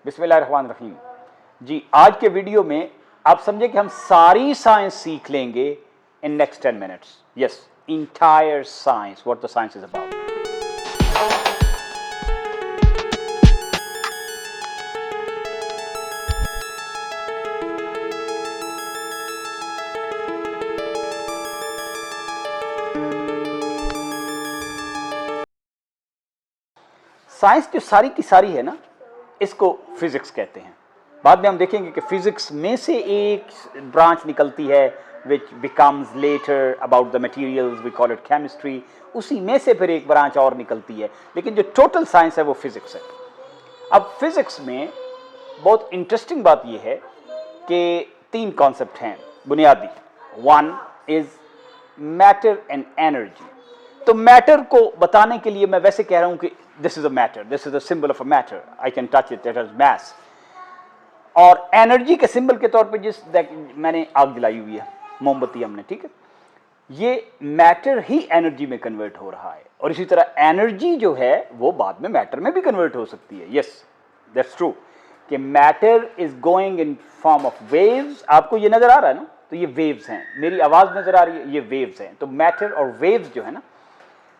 बिस्मिल्लाहिर्रहमानिर्रहीम। जी, आज के वीडियो में आप समझे कि हम सारी साइंस सीख लेंगे in next 10 minutes. Yes, entire science, what the science is about. Science जो सारी की सारी है ना, इसको फिजिक्स कहते हैं। बाद में हम देखेंगे कि फिजिक्स में से एक ब्रांच निकलती है which becomes later about the materials, we call it chemistry. उसी में से फिर एक ब्रांच और निकलती है, लेकिन जो टोटल साइंस है वो फिजिक्स है। अब फिजिक्स में बहुत इंटरेस्टिंग बात यह है कि 3 कॉन्सेप्ट हैं बुनियादी। One is matter and energy. तो मैटर को बताने के लिए मैं वैसे कह रहा हूं कि this is a matter, this is a symbol of a matter, I can touch it, it has मास। और एनर्जी के सिंबल के तौर पे जिस मैंने आग जलाई हुई है, मोमबत्ती हमने, ठीक है, ये मैटर ही एनर्जी में कन्वर्ट हो रहा है। और इसी तरह एनर्जी जो है वो बाद में मैटर में भी कन्वर्ट हो सकती है। यस, दैट्स ट्रू कि matter is going in form of waves. आपको ये नजर आ रहा है ना, तो ये वेव्स हैं, मेरी आवाज नजर आ रही है, ये वेव्स हैं। तो मैटर और वेव्स जो है ना,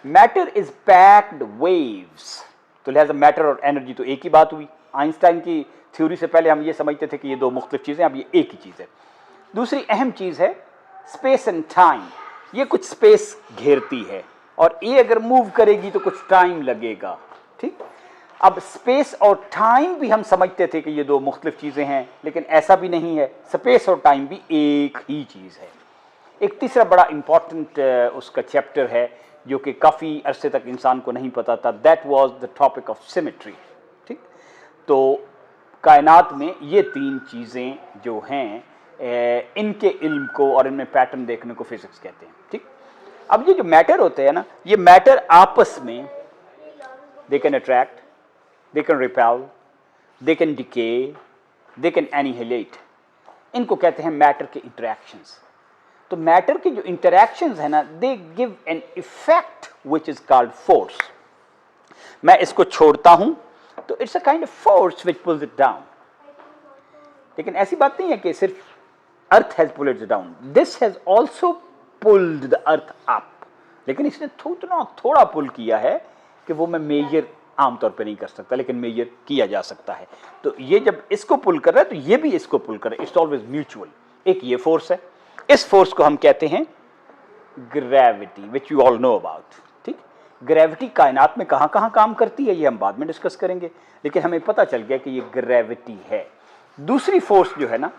मैटर इज पैक्ड वेव्स, तो लिहाजा मैटर और एनर्जी तो एक ही बात हुई। आइंस्टाइन की थ्योरी से पहले हम ये समझते थे कि ये 2 मुख्तलिफ चीजें, अब ये एक ही चीज है। दूसरी अहम चीज है स्पेस एंड टाइम। ये कुछ स्पेस घेरती है और ये अगर मूव करेगी तो कुछ टाइम लगेगा, ठीक। अब स्पेस और टाइम भी हम समझते थे कि ये 2 मुख्तलिफ चीजें हैं, लेकिन ऐसा भी नहीं है, स्पेस और टाइम भी एक ही चीज है। एक तीसरा बड़ा इंपॉर्टेंट उसका चैप्टर है जो कि काफ़ी अरसे तक इंसान को नहीं पता था, that was the topic of symmetry, ठीक। तो कायनात में ये 3 चीज़ें जो हैं, इनके इल्म को और इनमें पैटर्न देखने को फिजिक्स कहते हैं, ठीक। अब ये जो मैटर होते हैं ना, ये मैटर आपस में they can attract, they can repel, they can decay, they can annihilate. इनको कहते हैं मैटर के इंटरैक्शंस। तो मैटर के जो इंटरैक्शंस है ना, they give an effect which is called force. मैं इसको छोड़ता हूं तो it's a kind of force which pulls it down. लेकिन ऐसी बात नहीं है कि सिर्फ earth has pulled it down, this has also pulled the earth up. लेकिन इसने थोड़ा पुल किया है कि वो मैं मेजर आमतौर पे नहीं कर सकता, लेकिन मेजर किया जा सकता है। तो ये जब इसको पुल कर रहा है तो ये भी इसको पुल कर रहा है, इट्स ऑलवेज म्यूचुअल। एक ये फोर्स है, इस फोर्स को हम कहते हैं gravity, which you all know about, ठीक। ग्रेविटी कायनात में कहां कहां काम करती है ये हम बाद में डिस्कस करेंगे, लेकिन हमें पता चल गया कि ये ग्रेविटी है। दूसरी फोर्स जो है ना,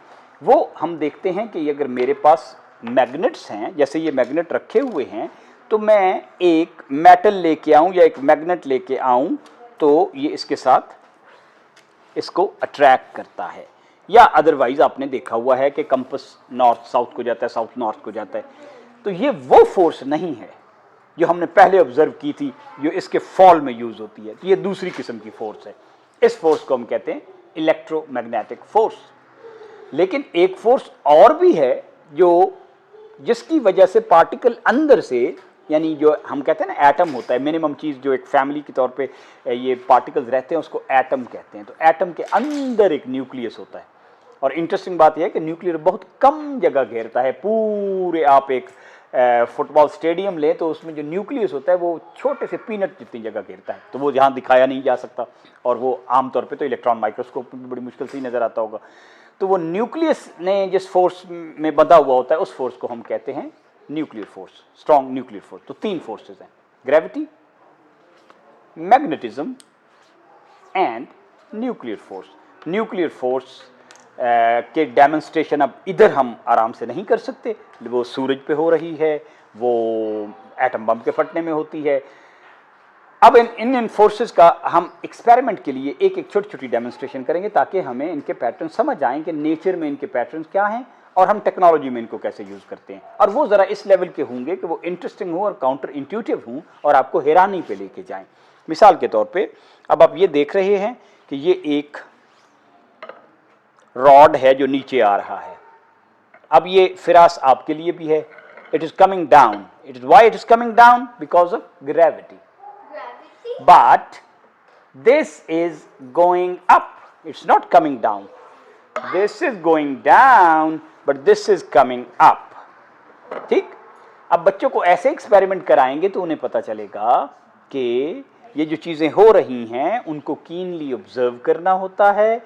वो हम देखते हैं कि अगर मेरे पास मैग्नेट्स हैं, जैसे ये मैग्नेट रखे हुए हैं, तो मैं एक मेटल लेके आऊं या एक मैग्नेट लेके आऊं तो ये इसके साथ इसको अट्रैक्ट करता है। या अदरवाइज आपने देखा हुआ है कि कंपस नॉर्थ साउथ को जाता है, साउथ नॉर्थ को जाता है। तो ये वो फोर्स नहीं है जो हमने पहले ऑब्जर्व की थी, जो इसके फॉल में यूज होती है। तो ये दूसरी किस्म की फोर्स है। इस फोर्स को हम कहते हैं इलेक्ट्रोमैग्नेटिक फोर्स। लेकिन एक फोर्स और भी है जो जिसकी वजह से पार्टिकल अंदर से, यानी जो हम कहते हैं ना एटम होता है, मिनिमम चीज़ जो एक फैमिली के तौर पे ये पार्टिकल्स रहते हैं, उसको एटम कहते हैं। तो एटम के अंदर एक न्यूक्लियस होता है। और इंटरेस्टिंग बात यह है कि न्यूक्लियर बहुत कम जगह घेरता है। पूरे आप एक फुटबॉल स्टेडियम लें तो उसमें जो न्यूक्लियस होता है वो छोटे से पीनट जितनी जगह घेरता है। तो वो जहाँ दिखाया नहीं जा सकता, और वो आमतौर पे तो इलेक्ट्रॉन माइक्रोस्कोप में बड़ी मुश्किल से ही नज़र आता होगा। तो वो न्यूक्लियस ने जिस फोर्स में बंधा हुआ होता है, उस फोर्स को हम कहते हैं nuclear force, strong nuclear force. तो 3 फोर्सेस हैं, gravity, magnetism and nuclear force. Nuclear force के डेमोन्स्ट्रेशन अब इधर हम आराम से नहीं कर सकते, वो सूरज पे हो रही है, वो एटम बम के फटने में होती है। अब इन फोर्सेस का हम एक्सपेरिमेंट के लिए एक एक छोटी छोटी डेमोन्स्ट्रेशन करेंगे ताकि हमें इनके पैटर्न समझ आएँ कि नेचर में इनके पैटर्न क्या हैं और हम टेक्नोलॉजी में इनको कैसे यूज़ करते हैं। और वो ज़रा इस लेवल के होंगे कि वो इंटरेस्टिंग हो और काउंटर इंट्यूटिव हों और आपको हैरानी पे लेके जाएं। मिसाल के तौर पे अब आप ये देख रहे हैं कि ये एक रॉड है जो नीचे आ रहा है। अब ये फिरास आपके लिए भी है, it is coming down. It is why it is coming down? Because of gravity. But this is going up It's not coming down. This is going down, but this is coming up. ठीक? अब बच्चों को ऐसे experiment कराएंगे तो उन्हें पता चलेगा कि ये जो चीज़ें हो रही हैं उनको कीनली ऑब्जर्व करना होता है,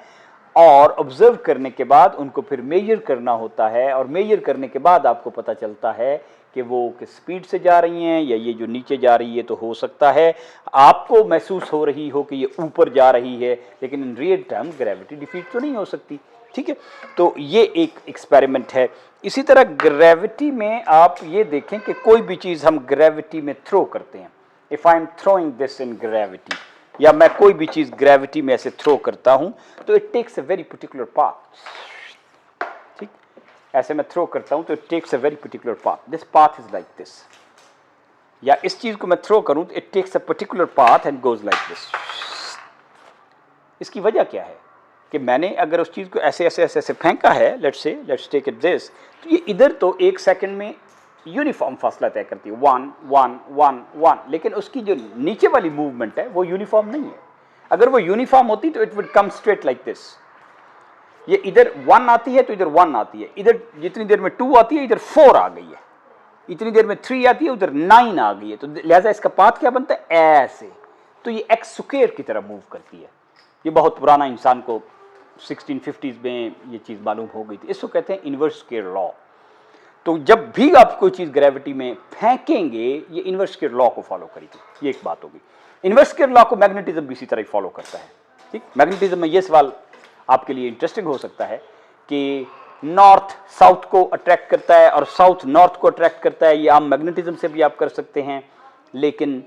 और ऑब्जर्व करने के बाद उनको फिर मेजर करना होता है, और मेजर करने के बाद आपको पता चलता है कि वो किस स्पीड से जा रही हैं, या ये जो नीचे जा रही है तो हो सकता है आपको महसूस हो रही हो कि ये ऊपर जा रही है, लेकिन in real term gravity defeat तो नहीं हो सकती। ठीक है, तो ये एक एक्सपेरिमेंट है। इसी तरह ग्रेविटी में आप ये देखें कि कोई भी चीज़ हम ग्रेविटी में थ्रो करते हैं, if I am throwing this in gravity, या मैं कोई भी चीज़ ग्रेविटी में ऐसे थ्रो करता हूं तो it takes a very particular path. ठीक, ऐसे मैं थ्रो करता हूं तो it takes a very particular path, this path is like this. या इस चीज़ को मैं थ्रो करूं तो it takes a particular path and goes like this. इसकी वजह क्या है कि मैंने अगर उस चीज़ को ऐसे ऐसे ऐसे ऐसे फेंका है, लेट्स टेक इट दिस, तो ये इधर तो एक सेकंड में यूनिफॉर्म फासला तय करती है, 1 1 1 1, लेकिन उसकी जो नीचे वाली मूवमेंट है वो यूनिफॉर्म नहीं है। अगर वो यूनिफॉर्म होती तो it would come straight like this. ये इधर 1 आती है तो इधर 1 आती है, इधर जितनी देर में 2 आती है इधर 4 आ गई है, इतनी देर में 3 आती है उधर 9 आ गई है, तो लिहाजा इसका पाथ क्या बनता है, ऐसे। तो ये एक्स स्क्वायर की तरह मूव करती है। ये बहुत पुराना, इंसान को 1650s में ये चीज़ मालूम हो गई थी, इसको कहते हैं इनवर्स स्क्वायर लॉ। तो जब भी आप कोई चीज़ ग्रेविटी में फेंकेंगे ये इनवर्स स्क्वायर लॉ को फॉलो करेगी, ये एक बात होगी। इनवर्स स्क्वायर लॉ को मैग्नेटिज्म भी इसी तरह फॉलो करता है। ठीक, मैग्नेटिज्म में ये सवाल आपके लिए इंटरेस्टिंग हो सकता है कि नॉर्थ साउथ को अट्रैक्ट करता है और साउथ नॉर्थ को अट्रैक्ट करता है, ये आम मैग्नेटिज्म से भी आप कर सकते हैं, लेकिन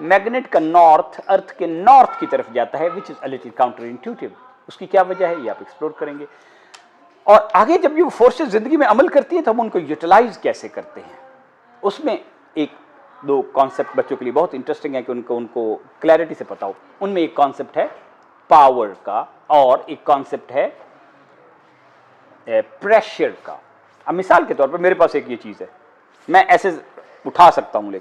मैग्नेट का नॉर्थ अर्थ के नॉर्थ की तरफ जाता है, which is a little counter intuitive. उसकी क्या वजह है ये आप एक्सप्लोर करेंगे। और आगे जब ये फोर्सेस जिंदगी में अमल करती हैं तो हम उनको यूटिलाइज कैसे करते हैं, उसमें एक दो कॉन्सेप्ट बच्चों के लिए बहुत इंटरेस्टिंग है कि उनको क्लैरिटी से पता हो। उनमें एक कॉन्सेप्ट है पावर का और एक कॉन्सेप्ट है प्रेशर का। अब मिसाल के तौर पर मेरे पास एक ये चीज़ है, मैं ऐसे उठा सकता हूँ,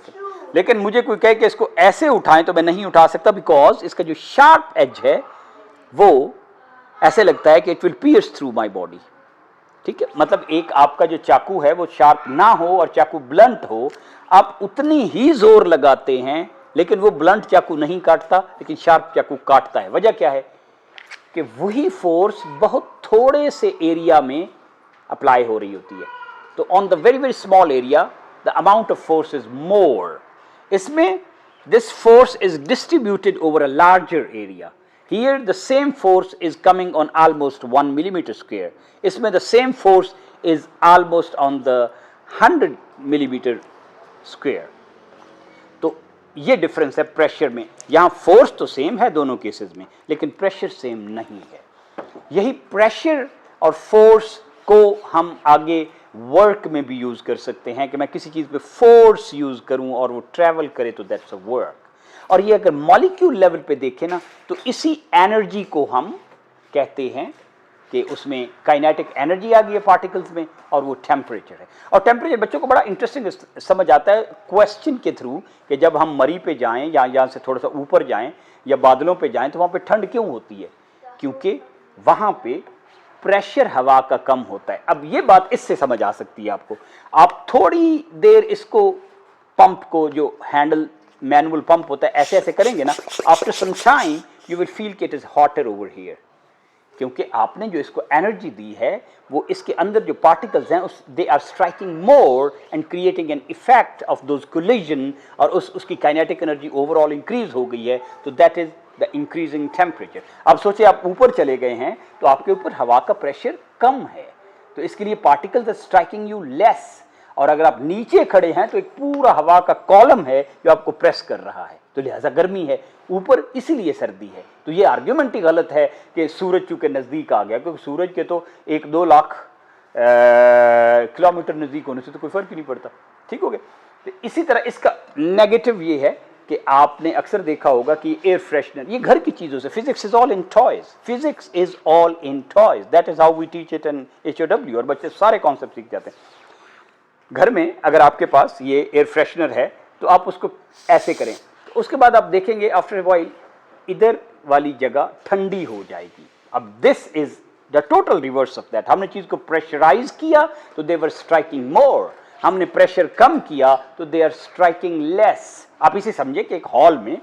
लेकिन मुझे कोई कहे कि इसको ऐसे उठाएं तो मैं नहीं उठा सकता, बिकॉज इसका जो शार्प एज है वो ऐसे लगता है कि it will piers through my body. ठीक है, मतलब एक आपका जो चाकू है वो शार्प ना हो और चाकू ब्लंट हो, आप उतनी ही जोर लगाते हैं लेकिन वो ब्लंट चाकू नहीं काटता, लेकिन शार्प चाकू काटता है। वजह क्या है कि वही फोर्स बहुत थोड़े से एरिया में अप्लाई हो रही होती है। तो on the very very small area the amount of force is more. इसमें this force is distributed over a larger area. Here the same force is coming on almost 1 millimeter square. इसमें the same force is almost on the 100 millimeter square. तो ये difference है pressure में। यहाँ force तो same है दोनों cases में, लेकिन प्रेशर सेम नहीं है। यही प्रेशर और फोर्स को हम आगे वर्क में भी यूज कर सकते हैं कि मैं किसी चीज़ पे फोर्स यूज करूं और वो ट्रैवल करे, तो दैट्स अ वर्क। और ये अगर मॉलिक्यूल लेवल पे देखें ना तो इसी एनर्जी को हम कहते हैं कि उसमें काइनेटिक एनर्जी आ गई है पार्टिकल्स में, और वो टेम्परेचर है। और टेम्परेचर बच्चों को बड़ा इंटरेस्टिंग समझ आता है क्वेश्चन के थ्रू कि जब हम मरी पे जाएं या यहाँ से थोड़ा सा ऊपर जाएं या बादलों पे जाएं तो वहाँ पे ठंड क्यों होती है, क्योंकि वहाँ पे प्रेशर हवा का कम होता है। अब ये बात इससे समझ आ सकती है आपको। आप थोड़ी देर इसको पंप को, जो हैंडल मैनुअल पंप होता है, ऐसे ऐसे करेंगे ना, after some time you will feel कि it is hotter over here, क्योंकि आपने जो इसको एनर्जी दी है वो इसके अंदर जो पार्टिकल्स हैं they are striking more and creating an effect of those collision, और उसकी काइनेटिक एनर्जी ओवरऑल इंक्रीज हो गई है। तो that is the increasing temperature. अब सोचिए आप ऊपर चले गए हैं तो आपके ऊपर हवा का प्रेशर कम है, तो इसके लिए particles are striking you less. और अगर आप नीचे खड़े हैं तो एक पूरा हवा का कॉलम है जो आपको प्रेस कर रहा है, तो लिहाजा गर्मी है। ऊपर इसीलिए सर्दी है। तो ये आर्ग्यूमेंट ही गलत है कि सूरज चूंकि नज़दीक आ गया, क्योंकि सूरज के तो 1-2 लाख किलोमीटर नज़दीक होने से तो कोई फर्क ही नहीं पड़ता। ठीक हो गया। तो इसी तरह इसका नेगेटिव ये है कि आपने अक्सर देखा होगा कि एयर फ्रेशनर, ये घर की चीज़ों से, physics is all in toys, physics is all in toys, that is how we teach it in HOW, और बच्चे सारे कॉन्सेप्ट सीख जाते हैं। घर में अगर आपके पास ये एयर फ्रेशनर है तो आप उसको ऐसे करें, तो उसके बाद आप देखेंगे आफ्टर अ व्हाइल इधर वाली जगह ठंडी हो जाएगी, अब this is the total reverse of that. हमने चीज को प्रेशराइज किया तो दे वर स्ट्राइकिंग मोर, हमने प्रेशर कम किया तो दे आर स्ट्राइकिंग लेस। आप इसे समझे कि एक हॉल में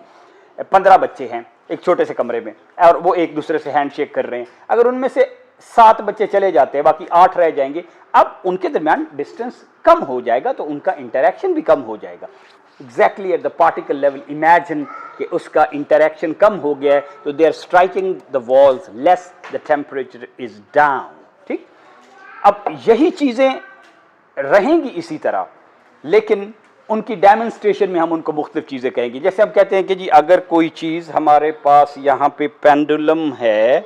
15 बच्चे हैं एक छोटे से कमरे में, और वो एक दूसरे से हैंडशेक कर रहे हैं। अगर उनमें से 7 बच्चे चले जाते हैं, बाकी 8 रह जाएंगे, अब उनके दरमियान डिस्टेंस कम हो जाएगा, तो उनका इंटरेक्शन भी कम हो जाएगा। Exactly at the particle level imagine कि उसका इंटरेक्शन कम हो गया है, तो they are striking the walls less, the temperature is down. ठीक, अब यही चीजें रहेंगी इसी तरह, लेकिन उनकी डेमोन्स्ट्रेशन में हम उनको मुख्तलिफ चीज़ें कहेंगे। जैसे हम कहते हैं कि जी अगर कोई चीज़ हमारे पास यहाँ पे पेंडुलम है,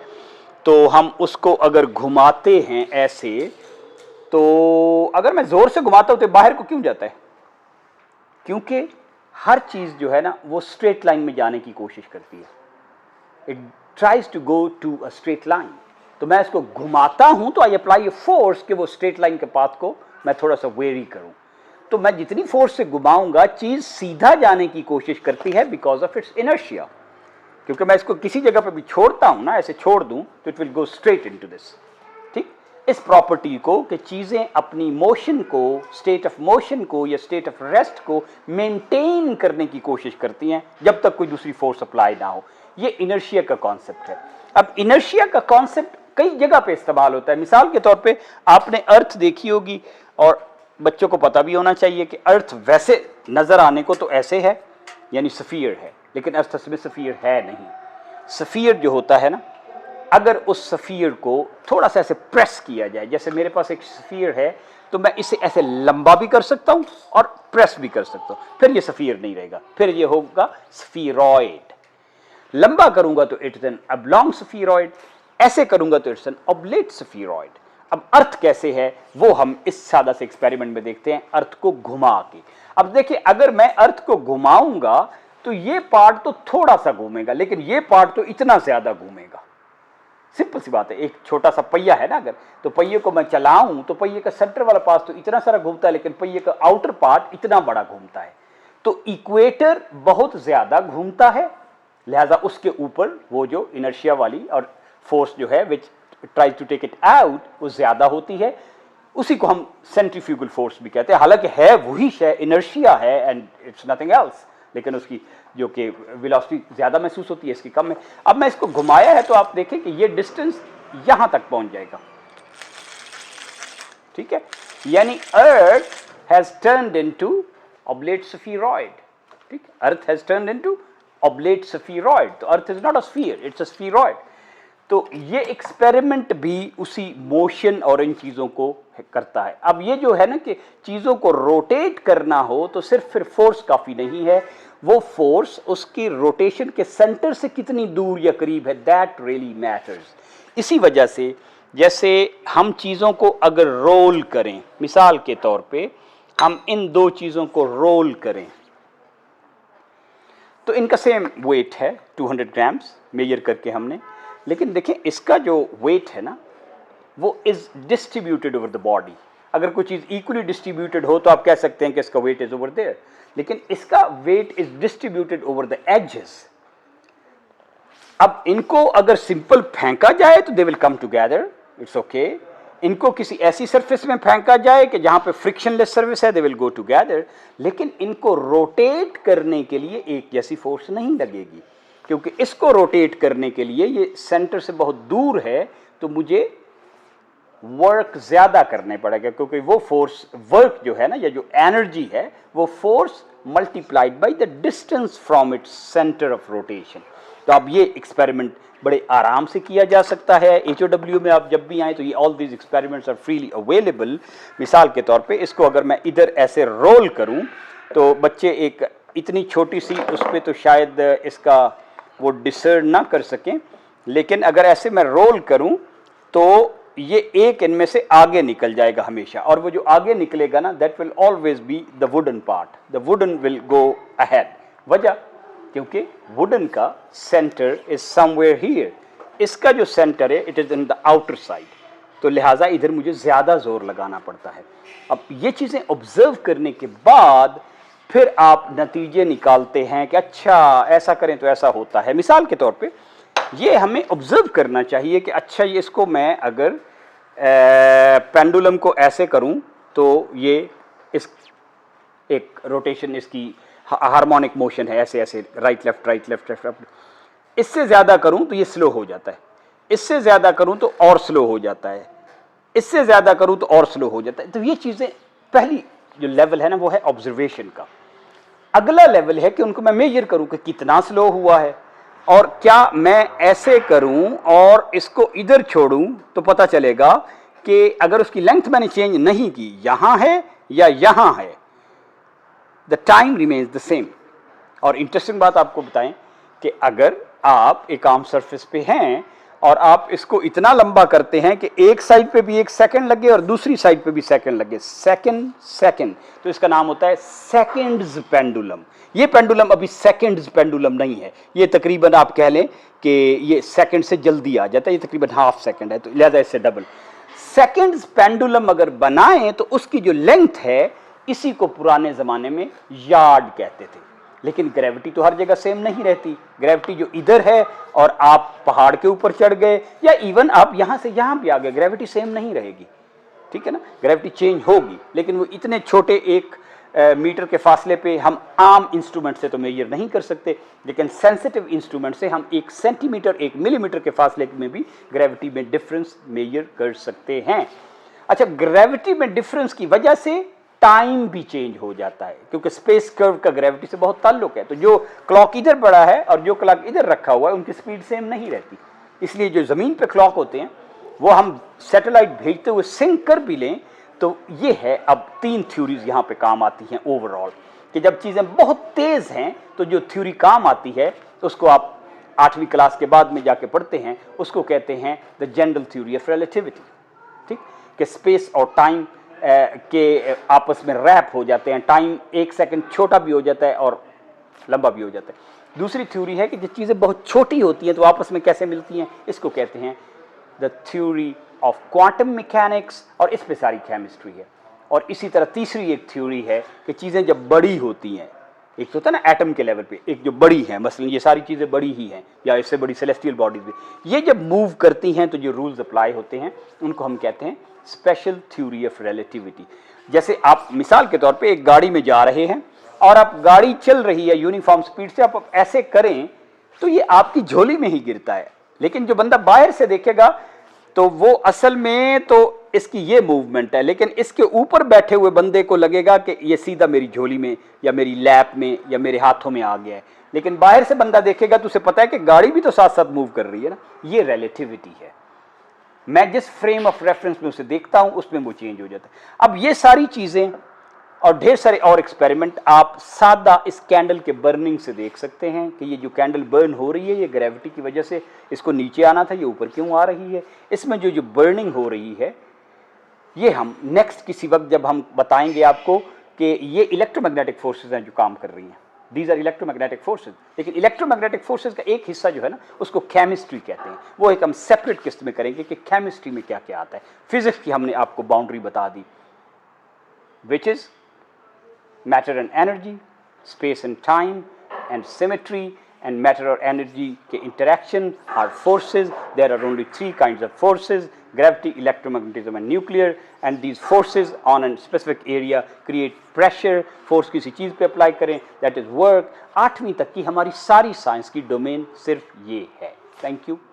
तो हम उसको अगर घुमाते हैं ऐसे, तो अगर मैं ज़ोर से घुमाता हूँ तो बाहर को क्यों जाता है? क्योंकि हर चीज़ जो है ना वो स्ट्रेट लाइन में जाने की कोशिश करती है, it tries to go to a straight line. तो मैं इसको घुमाता हूँ तो आई अप्लाई ए फोर्स कि वो स्ट्रेट लाइन के पाथ को मैं थोड़ा सा वेरी करूँ। तो मैं जितनी फोर्स से घुमाऊंगा चीज सीधा जाने की कोशिश करती है बिकॉज ऑफ इट्स इनर्शिया। क्योंकि मैं इसको किसी जगह पे भी छोड़ता हूं ना, ऐसे छोड़ दूं तो it will go straight into this. ठीक, इस प्रॉपर्टी को कि चीजें अपनी मोशन को, स्टेट ऑफ मोशन को या स्टेट ऑफ रेस्ट को मेंटेन करने की कोशिश करती हैं जब तक कोई दूसरी फोर्स अप्लाई ना हो। ये इनर्शिया का कॉन्सेप्ट है। अब इनर्शिया का कॉन्सेप्ट कई जगह पे इस्तेमाल होता है। मिसाल के तौर पे आपने अर्थ देखी होगी, और बच्चों को पता भी होना चाहिए कि अर्थ वैसे नजर आने को तो ऐसे है, यानी सफियर है, लेकिन अर्थ में सफियर है नहीं। सफियर जो होता है ना, अगर उस सफियर को थोड़ा सा ऐसे प्रेस किया जाए, जैसे मेरे पास एक सफियर है तो मैं इसे ऐसे लंबा भी कर सकता हूं और प्रेस भी कर सकता हूं, फिर ये सफियर नहीं रहेगा, फिर ये होगा स्फीरॉइड। लंबा करूंगा तो इट्स एन ऑब्लॉन्ग स्फीरॉइड, ऐसे करूंगा तो इट्स एन ऑब्लेट स्फीरॉइड। अब अर्थ कैसे है वो हम इस सादा से एक्सपेरिमेंट में देखते हैं, अर्थ को घुमा के। अब देखिए, अगर मैं अर्थ को घुमाऊंगा तो ये पार्ट तो थोड़ा सा घूमेगा, लेकिन ये पार्ट तो इतना ज्यादा घूमेगा। सिंपल सी बात है, एक छोटा सा पहिया है ना, अगर तो पहिए को मैं चलाऊं तो पहिए का सेंटर वाला पार्ट तो इतना सारा घूमता है, लेकिन पहिए का आउटर पार्ट इतना बड़ा घूमता है। तो इक्वेटर बहुत ज्यादा घूमता है, लिहाजा उसके ऊपर वो जो इनर्शिया वाली और फोर्स जो है which tries to take it out वो ज्यादा होती है। उसी को हम सेंट्रीफ्यूगल फोर्स भी कहते हैं। हालांकि है वही शय, इनर्शिया है एंड इट्स नथिंग एल्स, लेकिन उसकी जो कि वेलोसिटी ज्यादा महसूस होती है, इसकी कम है। अब मैं इसको घुमाया है तो आप देखें कि ये डिस्टेंस यहां तक पहुंच जाएगा। ठीक है, यानी earth has turned into oblate spheroid. ठीक, earth has turned into oblate spheroid. तो earth is not a sphere, it's a spheroid. तो ये एक्सपेरिमेंट भी उसी मोशन और इन चीज़ों को करता है। अब ये जो है ना कि चीज़ों को रोटेट करना हो तो सिर्फ फिर फोर्स काफ़ी नहीं है, वो फोर्स उसकी रोटेशन के सेंटर से कितनी दूर या करीब है, दैट रियली मैटर्स। इसी वजह से जैसे हम चीज़ों को अगर रोल करें, मिसाल के तौर पे हम इन दो चीज़ों को रोल करें तो इनका सेम वेट है 200 ग्राम्स मेजर करके हमने, लेकिन देखें इसका जो वेट है ना वो is distributed over the body. अगर कोई चीज इक्वली डिस्ट्रीब्यूटेड हो तो आप कह सकते हैं कि इसका वेट इज ओवर देयर, लेकिन इसका weight is distributed over the edges. अब इनको अगर सिंपल फेंका जाए तो they will come together, it's okay. इनको किसी ऐसी सरफेस में फेंका जाए कि जहां पे फ्रिक्शनलेस सर्फेस है, दे विल गो टुगेदर। लेकिन इनको रोटेट करने के लिए एक जैसी फोर्स नहीं लगेगी, क्योंकि इसको रोटेट करने के लिए ये सेंटर से बहुत दूर है, तो मुझे वर्क ज्यादा करने पड़ेगा, क्योंकि वो फोर्स वर्क जो है ना, या जो एनर्जी है, वो force multiplied by the distance from its centre of rotation. तो अब ये एक्सपेरिमेंट बड़े आराम से किया जा सकता है। HOW में आप जब भी आए तो ये all these experiments are freely available. मिसाल के तौर पे इसको अगर मैं इधर ऐसे रोल करूं तो बच्चे एक इतनी छोटी सी उस पर तो शायद इसका वो डिसर्न ना कर सकें, लेकिन अगर ऐसे मैं रोल करूं तो ये एक इनमें से आगे निकल जाएगा हमेशा, और वो जो आगे निकलेगा ना that will always be the wooden part, the wooden will go ahead. वजह, क्योंकि वुडन का सेंटर इज समवेयर हियर, इसका जो सेंटर है it is in the outer side, तो लिहाजा इधर मुझे ज्यादा जोर लगाना पड़ता है। अब ये चीजें ऑब्जर्व करने के बाद फिर आप नतीजे निकालते हैं कि अच्छा ऐसा करें तो ऐसा होता है। मिसाल के तौर पे ये हमें ऑब्जर्व करना चाहिए कि अच्छा ये इसको मैं अगर पेंडुलम को ऐसे करूं तो ये इस एक रोटेशन इसकी हार्मोनिक मोशन है, ऐसे ऐसे right left right left left. इससे ज़्यादा करूं तो ये स्लो हो जाता है, इससे ज़्यादा करूं तो और स्लो हो जाता है, इससे ज़्यादा करूं तो और स्लो हो जाता है। तो ये चीज़ें, पहली जो लेवल है ना वो है ऑब्जर्वेशन का। अगला लेवल है कि उनको मैं मेजर करूं कि कितना स्लो हुआ है, और क्या मैं ऐसे करूं और इसको इधर छोड़ूं तो पता चलेगा कि अगर उसकी लेंथ मैंने चेंज नहीं की, यहां है या यहां है, the time remains the same. और इंटरेस्टिंग बात आपको बताएं कि अगर आप एक आर्म सरफेस पे हैं और आप इसको इतना लंबा करते हैं कि एक साइड पे भी एक सेकंड लगे और दूसरी साइड पे भी सेकंड लगे, सेकंड सेकंड, तो इसका नाम होता है सेकंड्स पेंडुलम। ये पेंडुलम अभी सेकंड्स पेंडुलम नहीं है, ये तकरीबन आप कह लें कि ये सेकंड से जल्दी आ जाता है, ये तकरीबन हाफ सेकंड है, तो लिहाजा इससे डबल। सेकंड्स पेंडुलम अगर बनाएं तो उसकी जो लेंथ है, इसी को पुराने ज़माने में यार्ड कहते थे। लेकिन ग्रेविटी तो हर जगह सेम नहीं रहती। ग्रेविटी जो इधर है और आप पहाड़ के ऊपर चढ़ गए या इवन आप यहां से यहां भी आ गए, ग्रेविटी सेम नहीं रहेगी, ठीक है ना। ग्रेविटी चेंज होगी, लेकिन वो इतने छोटे एक मीटर के फासले पे हम आम इंस्ट्रूमेंट से तो मेजर नहीं कर सकते, लेकिन सेंसिटिव इंस्ट्रूमेंट से हम 1 सेंटीमीटर 1 मिलीमीटर के फासले में भी ग्रेविटी में डिफरेंस मेजर कर सकते हैं। अच्छा, ग्रेविटी में डिफरेंस की वजह से टाइम भी चेंज हो जाता है, क्योंकि स्पेस कर्व का ग्रेविटी से बहुत ताल्लुक है। तो जो क्लॉक इधर पड़ा है और जो क्लॉक इधर रखा हुआ है, उनकी स्पीड सेम नहीं रहती। इसलिए जो ज़मीन पे क्लॉक होते हैं वो हम सैटेलाइट भेजते हुए सिंक कर भी लें, तो ये है अब 3 थ्योरीज यहाँ पे काम आती हैं ओवरऑल, कि जब चीज़ें बहुत तेज़ हैं तो जो थ्योरी काम आती है उसको आप 8वीं क्लास के बाद में जाके पढ़ते हैं, उसको कहते हैं the general theory of relativity. ठीक, कि स्पेस और टाइम के आपस में रैप हो जाते हैं, टाइम 1 सेकंड छोटा भी हो जाता है और लंबा भी हो जाता है। दूसरी थ्योरी है कि जो चीज़ें बहुत छोटी होती हैं तो आपस में कैसे मिलती हैं, इसको कहते हैं the theory of quantum mechanics, और इस पे सारी केमिस्ट्री है। और इसी तरह तीसरी एक थ्योरी है कि चीज़ें जब बड़ी होती हैं, एक तो होता है ना एटम के लेवल पे, एक जो बड़ी है, मसलन ये सारी चीज़ें बड़ी ही हैं या इससे बड़ी सेलेस्टियल बॉडीज भी, ये जब मूव करती हैं तो जो रूल्स अप्लाई होते हैं उनको हम कहते हैं स्पेशल थ्योरी ऑफ रिलेटिविटी। जैसे आप मिसाल के तौर पे एक गाड़ी में जा रहे हैं और आप गाड़ी चल रही है यूनिफॉर्म स्पीड से, आप ऐसे करें तो ये आपकी झोली में ही गिरता है, लेकिन जो बंदा बाहर से देखेगा तो वो असल में तो इसकी ये मूवमेंट है, लेकिन इसके ऊपर बैठे हुए बंदे को लगेगा कि ये सीधा मेरी झोली में या मेरी लैप में या मेरे हाथों में आ गया है। लेकिन बाहर से बंदा देखेगा तो उसे पता है कि गाड़ी भी तो साथ साथ मूव कर रही है ना। ये रिलेटिविटी है। मैं जिस फ्रेम ऑफ रेफरेंस में उसे देखता हूं उसमें वो चेंज हो जाता है। अब ये सारी चीजें और ढेर सारे और एक्सपेरिमेंट आप सादा इस कैंडल के बर्निंग से देख सकते हैं कि ये जो कैंडल बर्न हो रही है ये ग्रेविटी की वजह से इसको नीचे आना था, ये ऊपर क्यों आ रही है। इसमें जो बर्निंग हो रही है ये हम नेक्स्ट किसी वक्त जब हम बताएंगे आपको कि ये इलेक्ट्रोमैग्नेटिक फोर्सेज हैं जो काम कर रही हैं। These are electromagnetic forces. लेकिन इलेक्ट्रोमैग्नेटिक फोर्सेज का एक हिस्सा जो है ना उसको केमिस्ट्री कहते हैं, वो एक हम सेपरेट किस्त में करेंगे कि केमिस्ट्री में क्या क्या आता है। फिजिक्स की हमने आपको बाउंड्री बता दी, which is matter and energy, space and time, and symmetry, and matter or energy के interaction are forces. There are only 3 kinds of forces: gravity, electromagnetism, and nuclear. And these forces on a specific area create pressure. Force किसी चीज़ पे apply करें, that is work. 8वीं तक की हमारी सारी science की डोमेन सिर्फ ये है। Thank you.